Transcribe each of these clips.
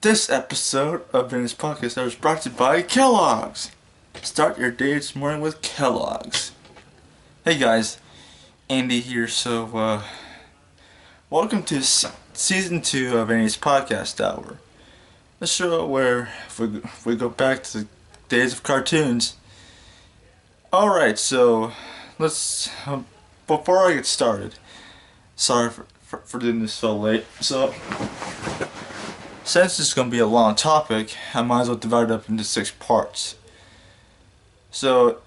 This episode of Vinny's Podcast is brought to you by Kellogg's. Start your day this morning with Kellogg's. Hey guys, Andy here. Welcome to season 2 of Vinny's Podcast Hour. The show where if we go back to the days of cartoons. Alright, so let's, before I get started, sorry for doing this so late. Since this is going to be a long topic, I might as well divide it up into 6 parts. So,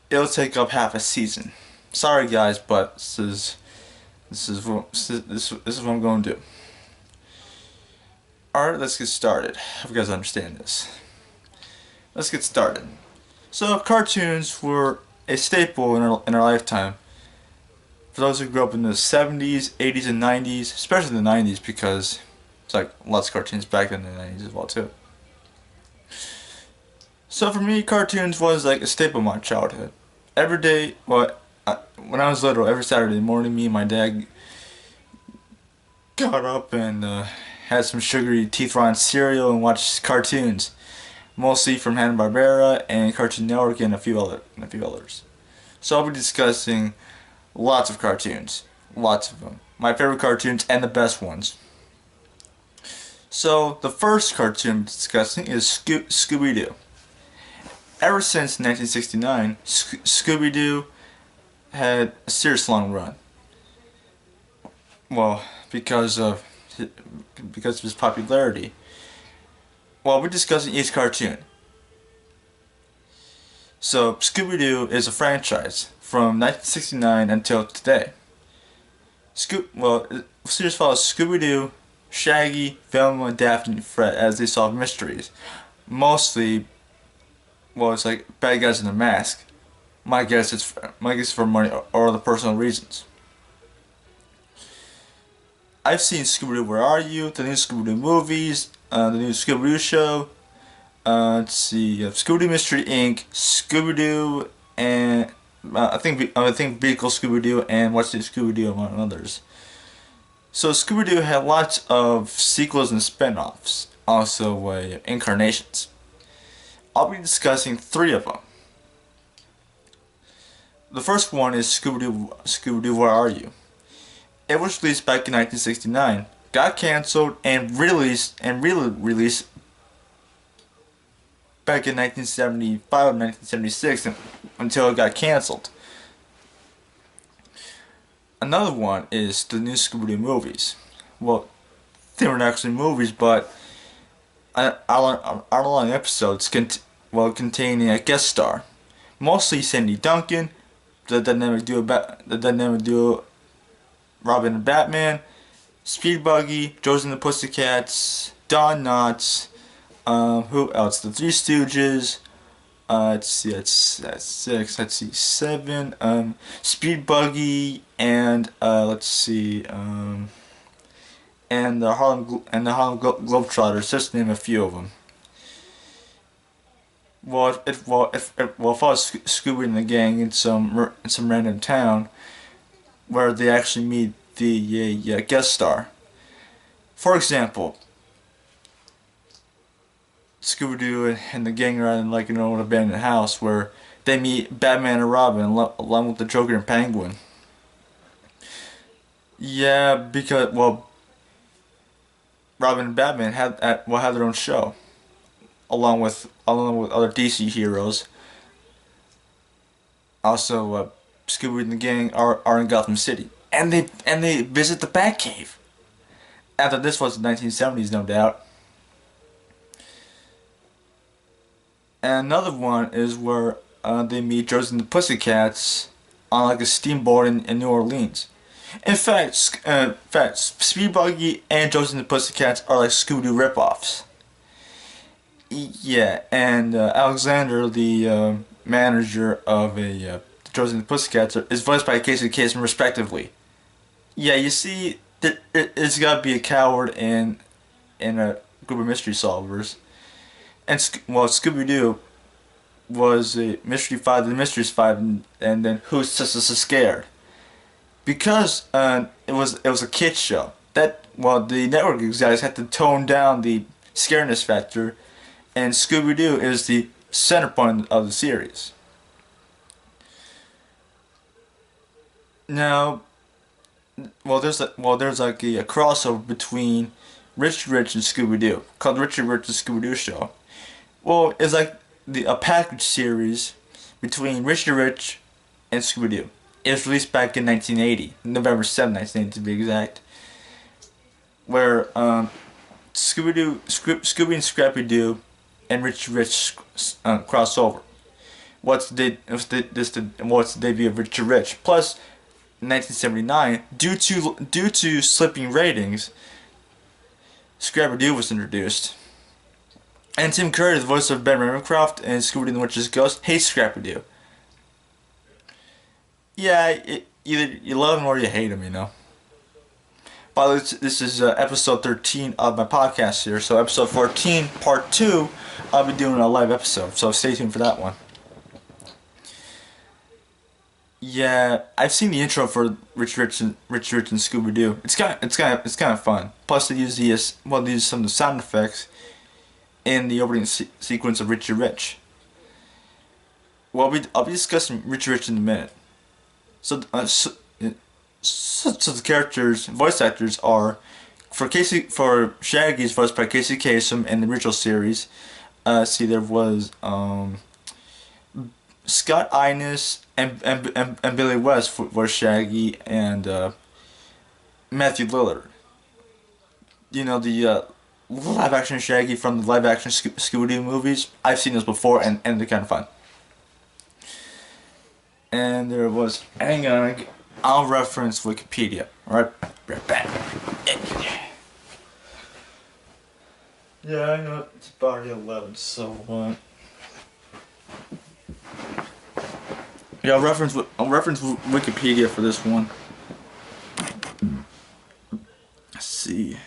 it'll take up half a season. Sorry guys, but this is what I'm going to do. Alright, let's get started. If you guys understand this. Let's get started. So, cartoons were a staple in our lifetime. For those who grew up in the 70s, 80s, and 90s, especially the 90s, because it's like lots of cartoons back in the 90s as well too. So for me, cartoons was like a staple of my childhood. Every day, when I was little, every Saturday morning, me and my dad got up and had some sugary teeth-rotting cereal and watched cartoons, mostly from Hanna-Barbera and Cartoon Network and a few others. So I'll be discussing lots of cartoons, lots of them. My favorite cartoons and the best ones. So, the first cartoon I'm discussing is Scooby-Doo. Ever since 1969, Scooby-Doo had a serious long run. Well, because of his popularity. Well, we're discussing each cartoon. So, Scooby-Doo is a franchise from 1969 until today. The series follows Scooby-Doo, Shaggy, Velma, Daphne, and Fred as they solve mysteries. Mostly, it's like bad guys in a mask. My guess is for money or other personal reasons. I've seen Scooby-Doo Where Are You?, the new Scooby-Doo movies, the new Scooby-Doo show. Let's see, Scooby-Doo Mystery Inc., Scooby-Doo, and I think Vehicle Scooby-Doo and What's New Scooby-Doo, among others. So Scooby-Doo had lots of sequels and spin-offs, also incarnations. I'll be discussing 3 of them. The first one is Scooby-Doo Where Are You? It was released back in 1969, got cancelled and released back in 1975 and 1976 until it got cancelled. Another one is the new Scooby-Doo movies. Well, they weren't actually movies, but hour-long episodes containing a guest star, mostly Sandy Duncan, the dynamic duo Robin and Batman, Speed Buggy, Josie and the Pussycats, Don Knotts, who else? The Three Stooges. Let's see, that's 6. Let's see, 7. Speed Buggy, and let's see, and the Harlem Globetrotters, just to name a few of them. If I was Scooby and the gang in some random town where they actually meet the guest star. For example, Scooby-Doo and the gang are in an old abandoned house where they meet Batman and Robin along with the Joker and Penguin. Yeah, because Robin and Batman had their own show along with other DC heroes. Also, Scooby and the gang are in Gotham City, and they visit the Batcave. After this was the 1970s, no doubt. And another one is where they meet Josie and the Pussycats on a steamboat in New Orleans. In fact, Speed Buggy and Josie and the Pussycats are like Scooby-Doo ripoffs. Yeah, and Alexander, the manager of Josie and the Pussycats, is voiced by Casey Kasem respectively. Yeah, you see, it's got to be a coward in a group of mystery solvers. And Scooby-Doo was the Mysteries 5, and then Who's So Scared? Because it was a kids show. The network execs had to tone down the scariness factor, and Scooby-Doo is the center point of the series. Now, there's like a crossover between Richie Rich and Scooby-Doo called Richie Rich and Scooby-Doo Show. Well, it's like a package series between Richie Rich and Scooby-Doo. It was released back in 1980, November 7, 1980 to be exact, where Scooby and Scrappy-Doo and Richie Rich cross over. What's the debut of Richie Rich? Plus, in 1979, due to slipping ratings, Scrappy-Doo was introduced. And Tim Curry, the voice of Ben Ravencroft and Scooby-Doo and the Witch's Ghost, hates Scrappy-Doo. Yeah, either you love him or you hate him, you know. By the way, this is episode 13 of my podcast here. So episode 14, part 2, I'll be doing a live episode. So stay tuned for that one. Yeah, I've seen the intro for Rich Rich and Scooby-Doo. It's kind of fun. Plus, they use some of the sound effects in the opening sequence of Richie Rich. Well, I'll be discussing Richie Rich in a minute. So the characters, voice actors are for Shaggy is voiced by Casey Kasem in the original series. There was Scott Innes and Billy West was Shaggy, and Matthew Lillard. You know, the live action Shaggy from the live action Scooby-Doo movies. I've seen those before, and they're kind of fun. And there was, hang on, I'll reference Wikipedia. Alright, right back. Yeah, I know it's about 11, so yeah, I'll reference Wikipedia for this one. Let's see.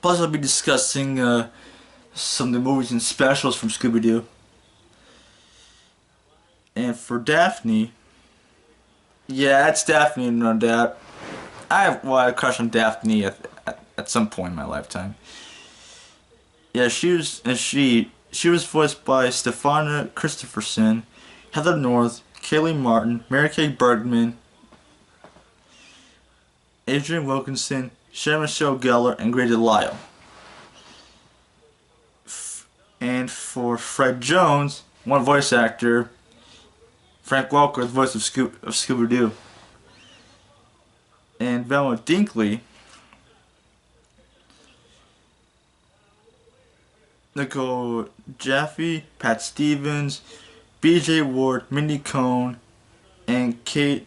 Plus, I'll be discussing some of the movies and specials from Scooby-Doo. And for Daphne, yeah, it's Daphne, no doubt. I had a crush on Daphne at some point in my lifetime. Yeah, she was voiced by Stefana Christopherson, Heather North, Kaylee Martin, Mary Kay Bergman, Adrian Wilkinson, Sarah Michelle Gellar, and Grady Lyle. And for Fred Jones, one voice actor, Frank Welker, the voice of Scooby-Doo. And Velma Dinkley, Nicole Jaffe, Pat Stevens, B.J. Ward, Mindy Cohn, and Kate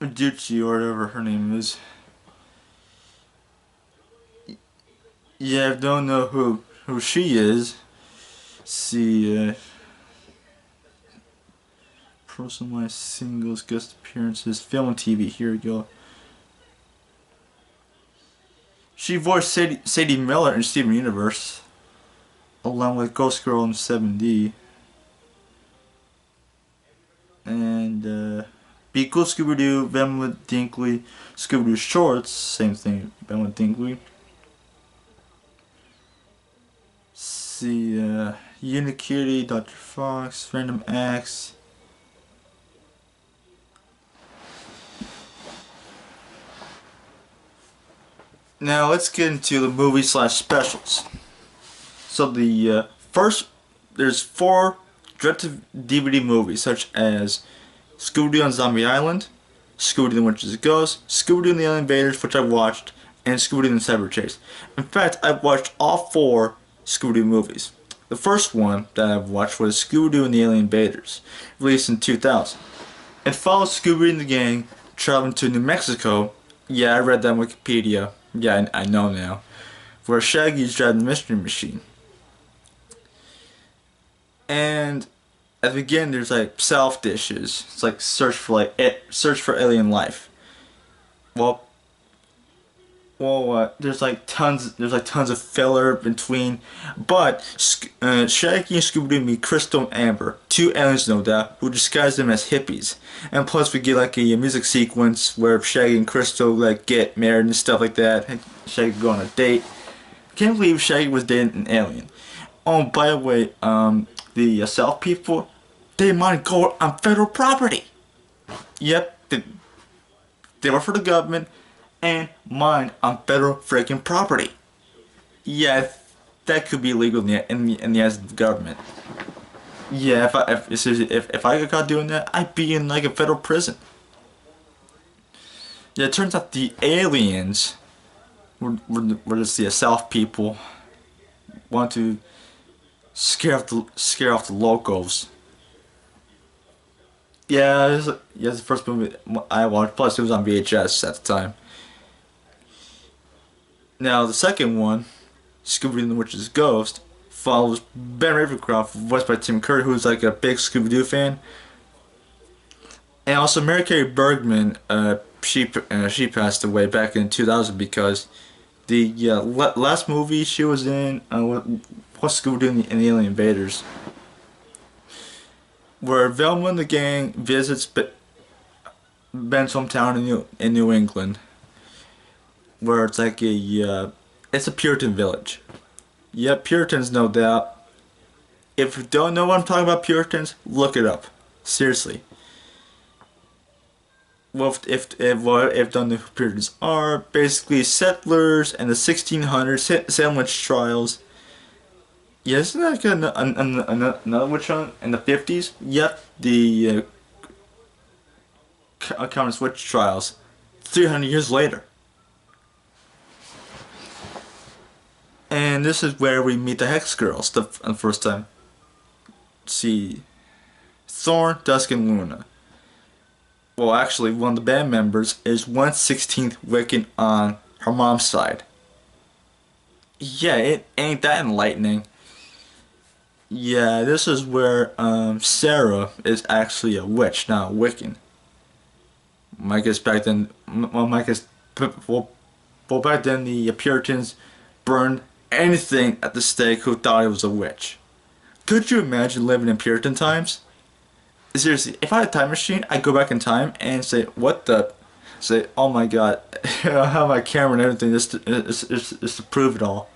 Ducci, or whatever her name is. Yeah, I don't know who she is. See, personalized singles, guest appearances, film and TV. Here we go. She voiced Sadie Miller in Steven Universe, along with Ghost Girl in 7D. And Be Cool Scooby-Doo, Velma Dinkley, Scooby-Doo Shorts, same thing, Velma Dinkley. See, Unikitty, Dr. Fox, Random Acts. Now let's get into the movie / specials. So there's 4 direct-to-DVD movies, such as Scooby-Doo on Zombie Island, Scooby-Doo and the Witch's Ghost, Scooby-Doo and the Alien Invaders, which I watched, and Scooby-Doo and the Cyber Chase. In fact, I've watched all 4 Scooby-Doo movies. The first one that I've watched was Scooby-Doo and the Alien Invaders, released in 2000. It follows Scooby and the gang traveling to New Mexico. Yeah, I read that on Wikipedia. Yeah, I know now. Where Shaggy is driving the Mystery Machine. And at the beginning, there's like self dishes. It's like search for alien life. Well, well, there's like tons of filler between, but Shaggy and Scooby-Doo meet Crystal and Amber, two aliens no doubt, who disguise them as hippies, and plus we get like a music sequence where Shaggy and Crystal like get married and stuff like that. Shaggy go on a date. Can't believe Shaggy was dating an alien. Oh, by the way, the South people, they mine gold on federal property. Yep, they work for the government and mine on federal freaking property. Yeah, that could be illegal in the eyes of the government. Yeah, if I got caught doing that, I'd be in like a federal prison. Yeah, it turns out the aliens were just the South people want to scare off the locals. Yeah, it's the first movie I watched. Plus, it was on VHS at the time. Now, the second one, Scooby and the Witch's Ghost, follows Ben Ravencroft, voiced by Tim Curry, who's like a big Scooby-Doo fan. And also, Mary Kay Bergman, she passed away back in 2000 because the last movie she was in was Scooby-Doo and the Alien Invaders, where Velma and the gang visits Ben's hometown in New England, where it's like it's a Puritan village. Yep, Puritans, no doubt. If you don't know what I'm talking about, Puritans, look it up. Seriously. Well, if don't know who Puritans are, basically settlers in the 1600s, Salem witch trials. Yeah, isn't that like another witch hunt in the 50s? Yep, the Common Witch trials, 300 years later. And this is where we meet the Hex Girls the first time. See, Thorn, Dusk, and Luna. Well, actually, one of the band members is 1/16th Wiccan on her mom's side. Yeah, it ain't that enlightening. Yeah, this is where Sarah is actually a witch, not a Wiccan. I guess back then, back then the Puritans burned anything at the stake who thought it was a witch. Could you imagine living in Puritan times? Seriously, if I had a time machine, I'd go back in time and say, oh my god, I have my camera and everything just to prove it all.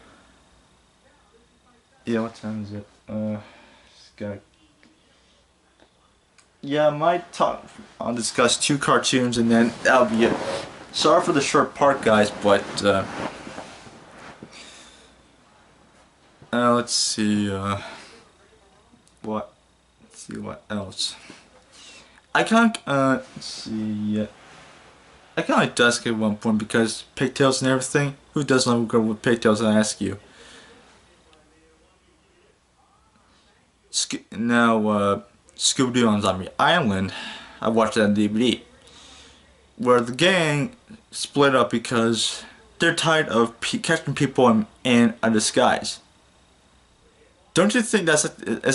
Yeah, what time is it? Yeah, I'll discuss 2 cartoons and then that'll be it. Sorry for the short part, guys, but let's see what else. I can't let's see. I kind of like Dusk at one point because pigtails and everything. Who doesn't love a girl with pigtails? I ask you. Now, Scooby-Doo on Zombie Island, I watched that on DVD, where the gang split up because they're tired of catching people in a disguise. Don't you think that's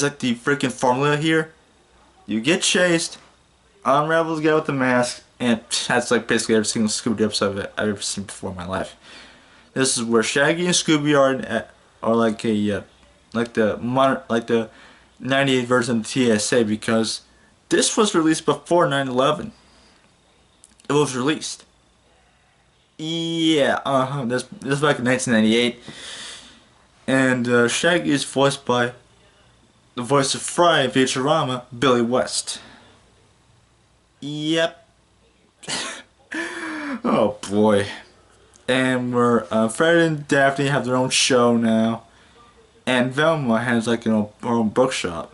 like the freaking formula here? You get chased, unravel the guy with the mask, and that's like basically every single Scooby-Doo episode I've ever seen before in my life. This is where Shaggy and Scooby are like the 98 version of the TSA, because this was released before 9/11. It was released. Yeah, this was back in 1998. And Shaggy is voiced by the voice of Fry in Futurama, Billy West. Yep. Oh boy. And where Fred and Daphne have their own show now. And Velma has like her own bookshop.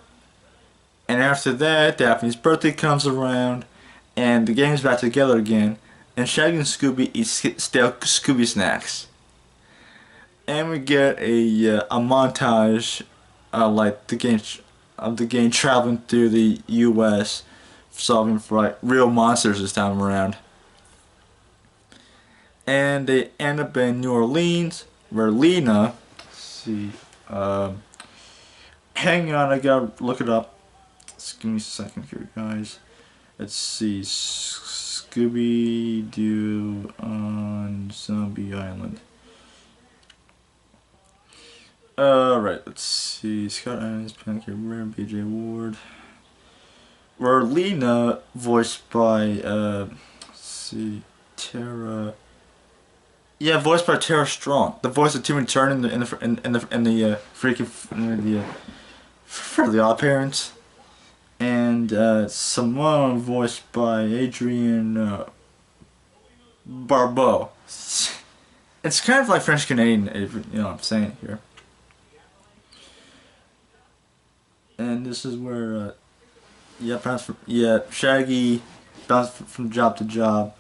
And after that, Daphne's birthday comes around, and the gang's back together again. And Shaggy and Scooby eat stale Scooby snacks. And we get a montage, like the gang traveling through the U.S., solving for like real monsters this time around. And they end up in New Orleans, where Lena, let's see. Hang on, I gotta look it up. Just give me a second here, guys. Let's see. Scooby-Doo on and Zombie Island. Alright, let's see. Scott Adams, Pancake Rare, BJ Ward. Merlina, voiced by, let's see, Tara. Yeah, voiced by Tara Strong, the voice of Timmy Turner in the Fairly Odd Parents, and Simone, voiced by Adrienne Barbeau. It's kind of like French Canadian, if you know what I'm saying here. And this is where, Shaggy bounced from job to job.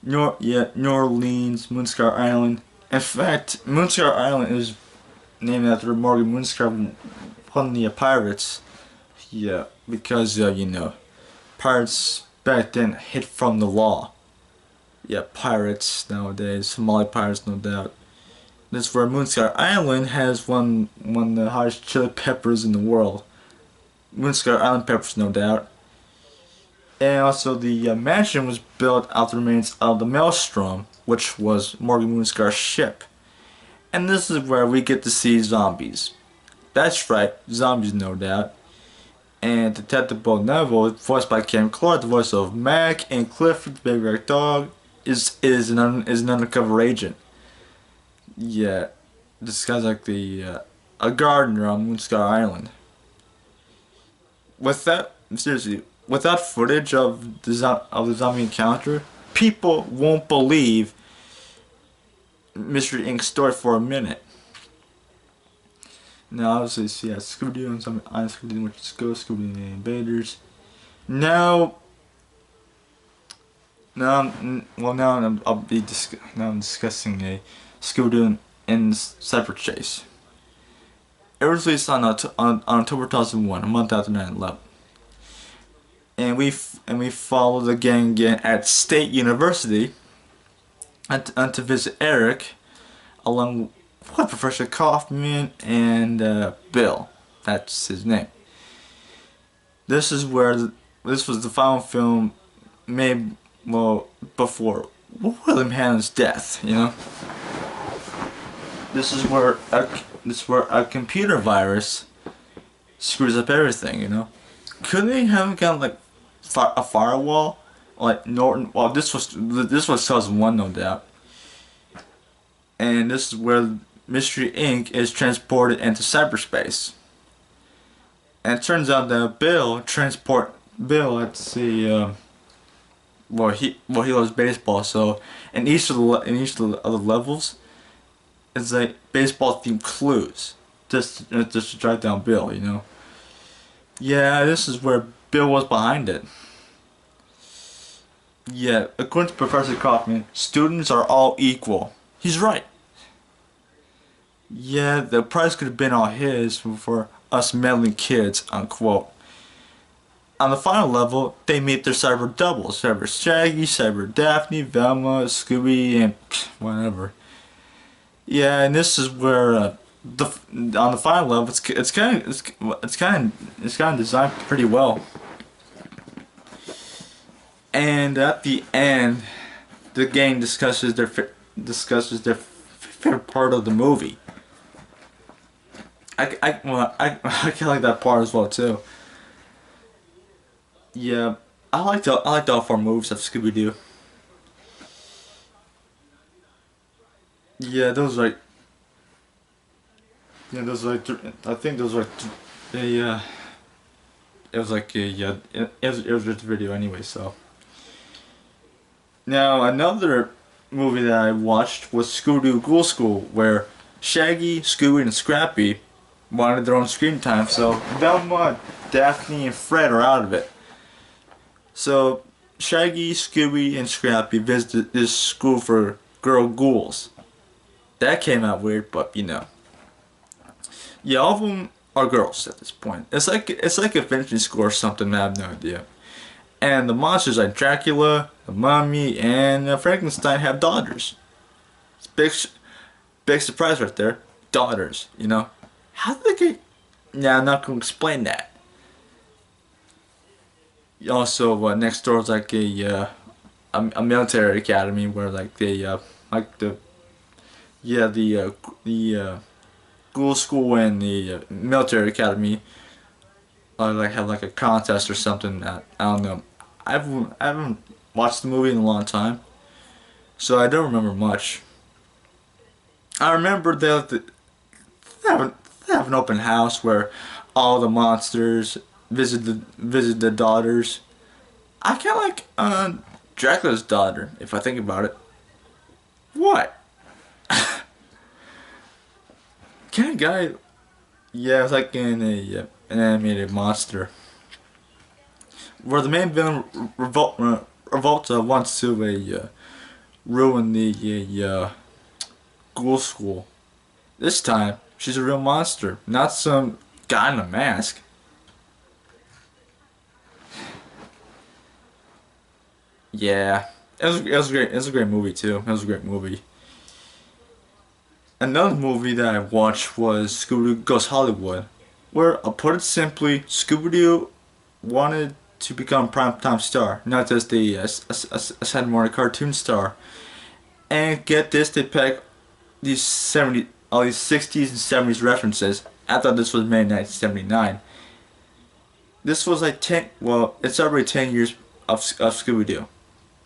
New Orleans, Moonscar Island. In fact, Moonscar Island is named after Morgan Moonscar, one of the pirates. Yeah, because you know, pirates back then hid from the law. Yeah, pirates nowadays, Somali pirates, no doubt. This is where Moonscar Island has one of the hottest chili peppers in the world. Moonscar Island peppers, no doubt. And also the mansion was built out of the remains of the Maelstrom, which was Morgan Moonscar's ship. And this is where we get to see zombies. That's right, zombies, no doubt. And Detective Bo Neville, voiced by Cam Clark, the voice of Mac, and Clifford, the baby red dog, is an undercover agent. Yeah, this guy's like a gardener on Moonscar Island. Seriously, without footage of the zombie encounter, people won't believe Mystery Inc.'s story for a minute. Now, obviously, see, Scooby and some Scooby, which is Ghost, Scooby and the Invaders. Now I'm discussing a Scooby in Cyber Chase. It was released on October 2001, a month after 9/11. And we follow the gang again at State University and to visit Eric, along with Professor Kaufman and Bill. That's his name. This was the final film made before William Hanna's death. You know. This is where a computer virus screws up everything. You know. Couldn't they have gotten like a firewall like Norton? Well, this was 2001, no doubt. And this is where Mystery Inc. is transported into cyberspace. And it turns out that Bill, let's see, he loves baseball. So in each of the other levels, it's like baseball themed clues just to track down Bill. You know. Yeah, this is where Bill was behind it. Yeah, according to Professor Kaufman, students are all equal. He's right. Yeah, the prize could have been all his for us meddling kids, unquote. On the final level, they meet their cyber doubles. Cyber Shaggy, Cyber Daphne, Velma, Scooby, and whatever. Yeah, and this is where on the final level, it's kind of designed pretty well. And at the end, the gang discusses their favorite part of the movie. I kind of like that part as well too. Yeah, I like all four moves of Scooby Doo. Yeah, those like. Yeah, those like. I think those were. It was like it was just a video anyway. So. Now another movie that I watched was Scooby-Doo Ghoul School, where Shaggy, Scooby, and Scrappy wanted their own screen time, so Velma, Daphne, and Fred are out of it. So Shaggy, Scooby, and Scrappy visited this school for girl ghouls. That came out weird, but you know. Yeah, all of them are girls at this point. It's like a fantasy school or something. I have no idea. And the monsters like Dracula, the Mummy, and Frankenstein have daughters. It's big surprise right there. Daughters, you know. How did they get? Yeah, I'm not gonna explain that. Also, next door is like a military academy where like they like the ghoul school and the military academy like have like a contest or something. That I don't know. I haven't watched the movie in a long time, so I don't remember much. I remember they have an open house where all the monsters visit the daughters. I kind of like Dracula's daughter, if I think about it. What? Kind of guy? Yeah, it's like in an animated monster where the main villain Revolta wants to ruin the ghoul school. This time, she's a real monster, not some guy in a mask. Yeah, it was great. It was a great movie too. It was a great movie. Another movie that I watched was Scooby Goes Hollywood, where, I'll put it simply, Scooby-Doo wanted to become a primetime star, not just a Saturday morning cartoon star. And get this, they pack all these 60s and 70s references. I thought this was made in 1979. This was like 10, well, it's already 10 years of Scooby-Doo.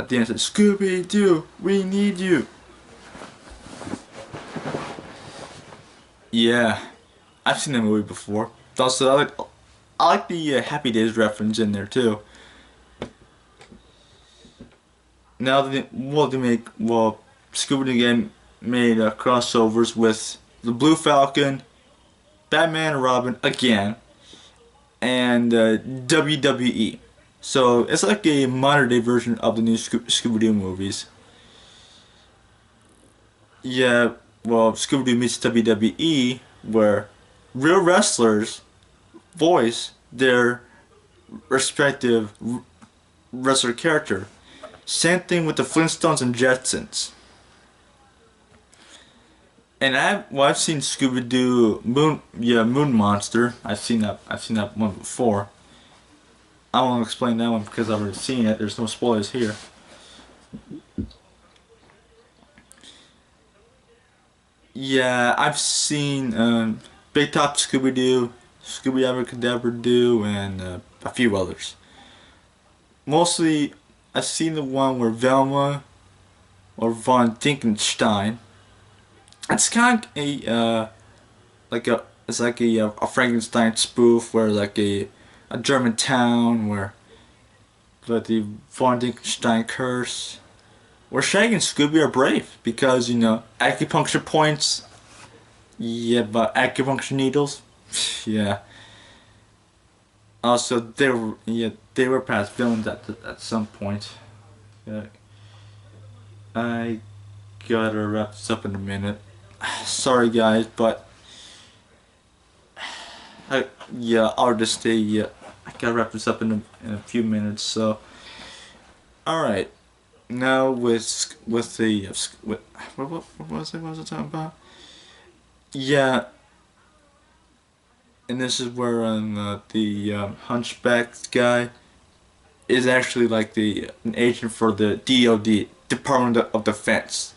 At the end it says, Scooby-Doo, we need you. Yeah, I've seen the movie before. Also, I like the Happy Days reference in there too. Now Scooby-Doo again made crossovers with the Blue Falcon, Batman and Robin again, and WWE. So it's like a modern day version of the new Scooby-Doo movies. Yeah, well, Scooby-Doo meets WWE, where real wrestlers voice their respective wrestler character. Same thing with the Flintstones and Jetsons. And I've seen Scooby-Doo Moon Monster. I've seen that one before. I won't explain that one because I've already seen it. There's no spoilers here. Yeah, I've seen Big Top Scooby-Doo, Scooby Abracadabra Doo, and a few others. Mostly, I've seen the one where Velma or Von Dinkenstein. It's kind of it's like a Frankenstein spoof where like a German town where the Von Dinkenstein curse. Where Shaggy and Scooby are brave because, you know, acupuncture points. Yeah, but acupuncture needles. Yeah. Also, they were past villains at some point. Yeah. I gotta wrap this up in a minute. Sorry guys, but I'll just stay. I gotta wrap this up in a few minutes. So, all right. Now with the what was I talking about? Yeah, and this is where the hunchback guy is actually like an agent for the DOD, Department of Defense.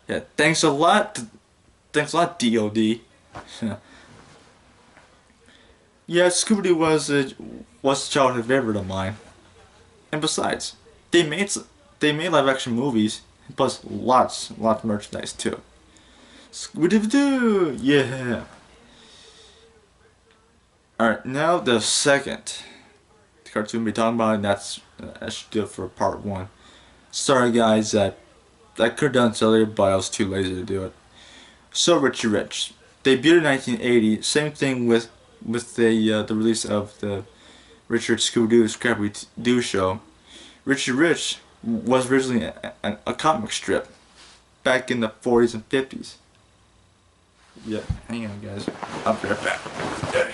Yeah, thanks a lot. Thanks a lot, DOD. Yeah, Scooby-Doo was a childhood favorite of mine. And besides, they made live action movies, plus lots of merchandise too. Scooby-Doo, yeah. All right, now the second cartoon we'll be talking about, and I should do it for part one. Sorry guys, that I could have done this earlier, but I was too lazy to do it. So Richie Rich debuted in 1980. Same thing with the release of the Richard Scooby-Doo Scrappy-Doo show. Richie Rich was originally a comic strip back in the 40s and 50s. Yeah, hang on guys. I'll be right back. Okay.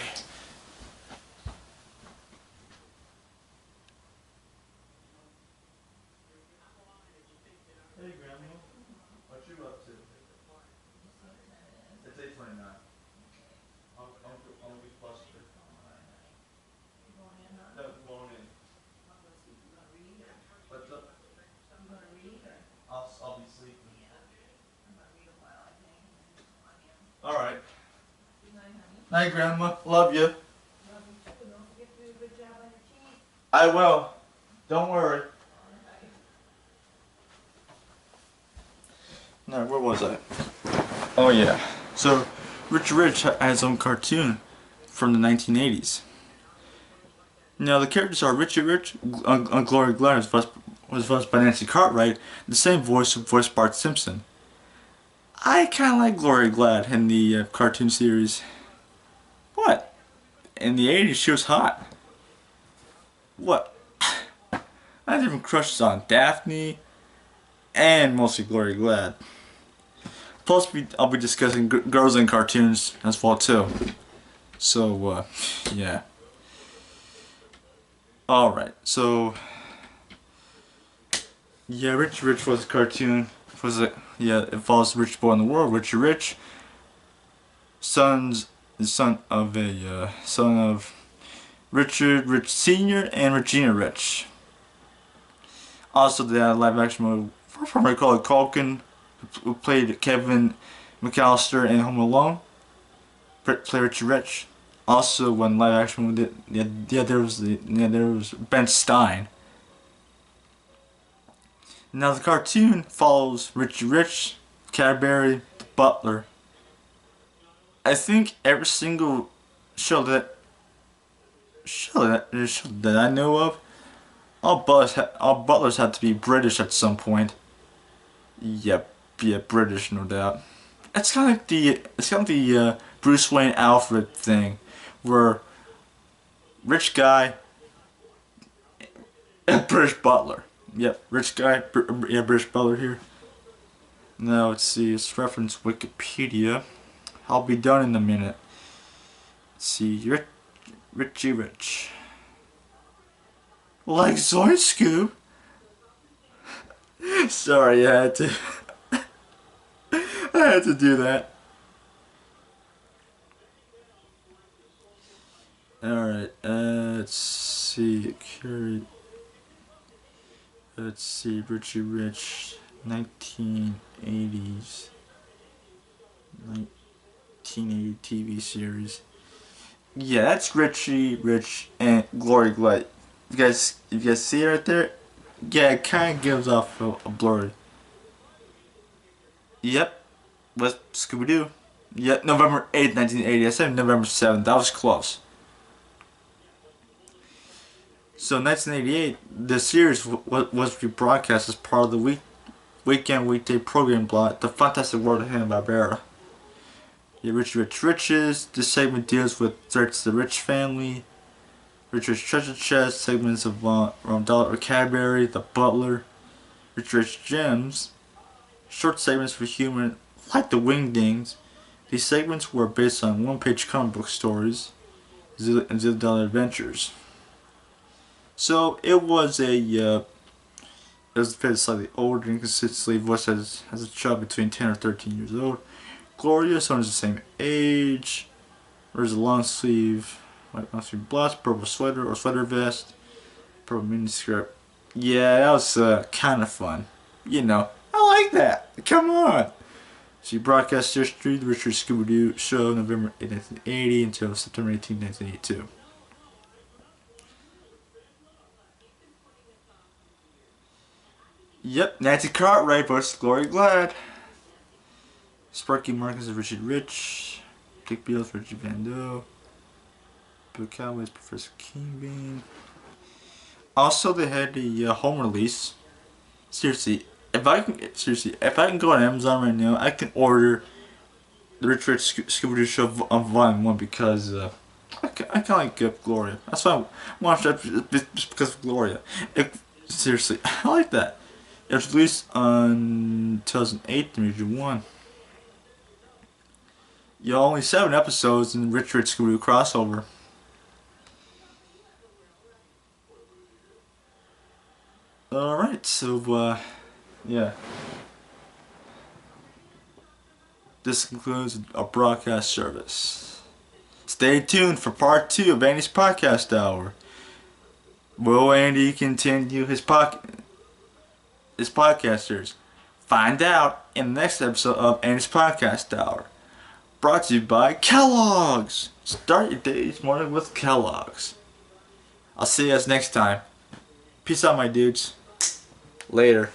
Hey Grandma, what you up to? It's 8:29. I'll be flustered. No, going in. What's up? I'll be sleeping. Night, Grandma. Love you. I will. Don't worry. No, where was I? Oh yeah. So, Richie Rich had his own cartoon from the 1980s. Now the characters are Richie Rich, Glory Glad was voiced by Nancy Cartwright, the same voice who voiced Bart Simpson. I kind of like Glory Glad in the cartoon series. What? In the 80s she was hot. What? I had different crushes on Daphne and mostly Glory Glad. Plus, I'll be discussing girls in cartoons as well too. So, yeah. Alright, so... yeah, Richie Rich was a cartoon. It follows the richest boy in the world, Richie Rich. Son of Richard Rich Sr. and Regina Rich. Also, they had a live action movie from Macaulay Culkin, who played Kevin McAllister in Home Alone. Play Richie Rich. Also, when live action movie, there was Ben Stein. Now the cartoon follows Richie Rich, Cadbury, the Butler. I think every single show that I know of, all butlers had to be British at some point. Yep, yeah, British, no doubt. It's kind of like the Bruce Wayne Alfred thing, where rich guy, British butler. Yep, rich guy, yeah, British butler here. Now let's see, let's reference Wikipedia. I'll be done in a minute. Let's see, Richie Rich. Like Zoid Scoop. Sorry, I had to. I had to do that. Alright, let's see. Let's see, Richie Rich, 1980s. 1980 TV series. Yeah, that's Richie Rich and Glory Glad. You guys see it right there? Yeah, it kind of gives off a blurry. Yep, with Scooby Doo. Yep, November 8th, 1980. I said November 7th. That was close. So, 1988, the series was rebroadcast as part of the weekday program block, The Fantastic World of Hanna-Barbera. Yeah, Richie Rich Riches. This segment deals with threats to the Rich family. Rich Rich Treasure Chest. Segments of Dollar or Cadbury, The Butler. Rich Rich Gems. Short segments for humor like the Wingdings. These segments were based on one-page comic book stories and $0 adventures. So it was it was slightly older and consistently voiced as a child between 10 or 13 years old. Gloria, someone's the same age. There's a long sleeve, white long sleeve blouse, purple sweater or sweater vest, purple miniskirt. Yeah, that was kind of fun. You know, I like that. Come on. She broadcast history, the Richard Scooby-Doo show, November 8, 1980 until September 18, 1982. Yep, Nancy Cartwright versus Glory Glad. Sparky Marcus is Richard Rich. Dick Beals, Richard Van Doe. Bill Cowboys, Professor Kingbean. Also, they had the home release. Seriously, if I can go on Amazon right now, I can order the Rich Rich Scooby-Doo show on Volume 1 because I kind of like Gloria. That's why I watched that just because of Gloria. Seriously, I like that. It was released on 2008, Region 1. Yeah, only 7 episodes in Rich Rich Scooby-Doo crossover. Alright, so, yeah. This concludes our broadcast service. Stay tuned for part 2 of Andy's Podcast Hour. Will Andy continue his podcasters? Find out in the next episode of Andy's Podcast Hour. brought to you by Kellogg's. Start your day each morning with Kellogg's. I'll see you guys next time. Peace out, my dudes. Later.